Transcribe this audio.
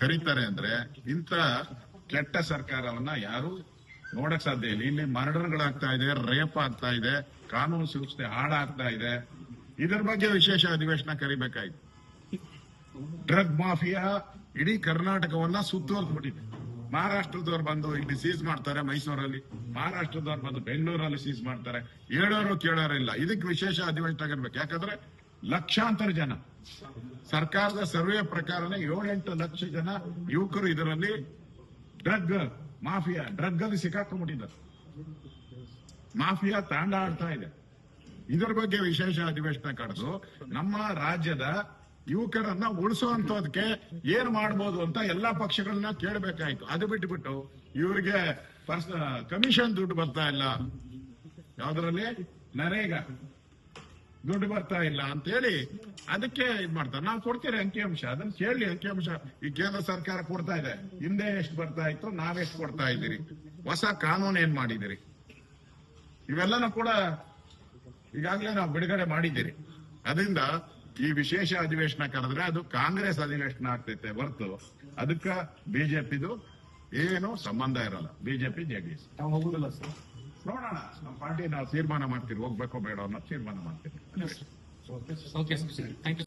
ಕರೀತಾರೆ ಅಂದ್ರೆ ಇಂಥ ಕೆಟ್ಟ ಸರ್ಕಾರವನ್ನ ಯಾರು ನೋಡಕ್ ಸಾಧ್ಯ ಇಲ್ಲ. ಇಲ್ಲಿ ಮರ್ಡರ್ಗಳಾಗ್ತಾ ಇದೆ, ರೇಪ್ ಆಗ್ತಾ ಇದೆ, ಕಾನೂನು ಸುವ್ಯವಸ್ಥೆ ಹಾಳಾಗ್ತಾ ಇದೆ. ಇದರ ಬಗ್ಗೆ ವಿಶೇಷ ಅಧಿವೇಶನ ಕರಿಬೇಕಾಯ್ತು. ಡ್ರಗ್ ಮಾಫಿಯಾ ಇಡೀ ಕರ್ನಾಟಕವನ್ನ ಸುತ್ತುವರೆದ್ಬಿಟ್ಟಿದೆ. ಮಹಾರಾಷ್ಟ್ರದವ್ರು ಬಂದು ಇಲ್ಲಿ ಸೀಸ್ ಮಾಡ್ತಾರೆ ಮೈಸೂರಲ್ಲಿ, ಮಹಾರಾಷ್ಟ್ರದವ್ರು ಬಂದು ಬೆಂಗಳೂರಲ್ಲಿ ಸೀಸ್ ಮಾಡ್ತಾರೆ. ಹೇಳೋರು ಕೇಳೋರು ಇಲ್ಲ. ಇದಕ್ಕೆ ವಿಶೇಷ ಅಧಿವೇಶನ ಇರ್ಬೇಕು. ಯಾಕಂದ್ರೆ ಲಕ್ಷಾಂತರ ಜನ, ಸರ್ಕಾರದ ಸರ್ವೆ ಪ್ರಕಾರನೇ 7-8 ಲಕ್ಷ ಜನ ಯುವಕರು ಇದರಲ್ಲಿ ಡ್ರಗ್ ಮಾಫಿಯಾ, ಡ್ರಗ್ ಅಲ್ಲಿ ಸಿಕ್ಕಾಕೊಂಡ್ಬಿಟ್ಟಿದ್ದಾರೆ. ಮಾಫಿಯಾ ತಾಂಡ ಆಡ್ತಾ ಇದೆ. ಇದರ ಬಗ್ಗೆ ವಿಶೇಷ ಅಧಿವೇಶನ ಕರೆದು ನಮ್ಮ ರಾಜ್ಯದ ಯುವಕರನ್ನ ಉಳಿಸುವಂತದಕ್ಕೆ ಏನ್ ಮಾಡ್ಬೋದು ಅಂತ ಎಲ್ಲಾ ಪಕ್ಷಗಳನ್ನ ಕೇಳಬೇಕಾಯ್ತು. ಅದು ಬಿಟ್ಟು ಇವ್ರಿಗೆ ಕಮಿಷನ್ ದುಡ್ಡು ಬರ್ತಾ ಇಲ್ಲ, ಯಾವ್ದ್ರಲ್ಲಿ ನರೇಗಾ ದುಡ್ಡು ಬರ್ತಾ ಇಲ್ಲ ಅಂತ ಹೇಳಿ ಅದಕ್ಕೆ ಇದ್ ಮಾಡ್ತಾರೆ. ನಾವು ಕೊಡ್ತೀರಿ ಅಂಕಿಅಂಶ, ಅದನ್ನ ಕೇಳಿ ಅಂಕಿಅಂಶ. ಈ ಕೇಂದ್ರ ಸರ್ಕಾರ ಕೊಡ್ತಾ ಇದೆ, ಹಿಂದೆ ಎಷ್ಟು ಬರ್ತಾ ಇತ್ತು, ನಾವೆಷ್ಟು ಕೊಡ್ತಾ ಇದ್ದೀರಿ, ಹೊಸ ಕಾನೂನು ಏನ್ ಮಾಡಿದಿರಿ, ಇವೆಲ್ಲನೂ ಕೂಡ ಈಗಾಗಲೇ ನಾವು ಬಿಡುಗಡೆ ಮಾಡಿದ್ದೀರಿ. ಅದರಿಂದ ಈ ವಿಶೇಷ ಅಧಿವೇಶನ ಕರೆದ್ರೆ ಅದು ಕಾಂಗ್ರೆಸ್ ಅಧಿವೇಶನ ಆಗ್ತೈತೆ ಹೊರತು ಅದಕ್ಕ ಬಿಜೆಪಿದು ಏನು ಸಂಬಂಧ ಇರಲ್ಲ. ಬಿಜೆಪಿ ಜೆಡಿಎಸ್ ನಾವು ಹೋಗುದಿಲ್ಲ ಸರ್. ನೋಡೋಣ, ನಮ್ಮ ಪಾರ್ಟಿ ನಾವು ತೀರ್ಮಾನ ಮಾಡ್ತೀವಿ, ಹೋಗ್ಬೇಕೋ ಬೇಡ ಅನ್ನೋ ತೀರ್ಮಾನ ಮಾಡ್ತೀವಿ. Okay sir, thank you.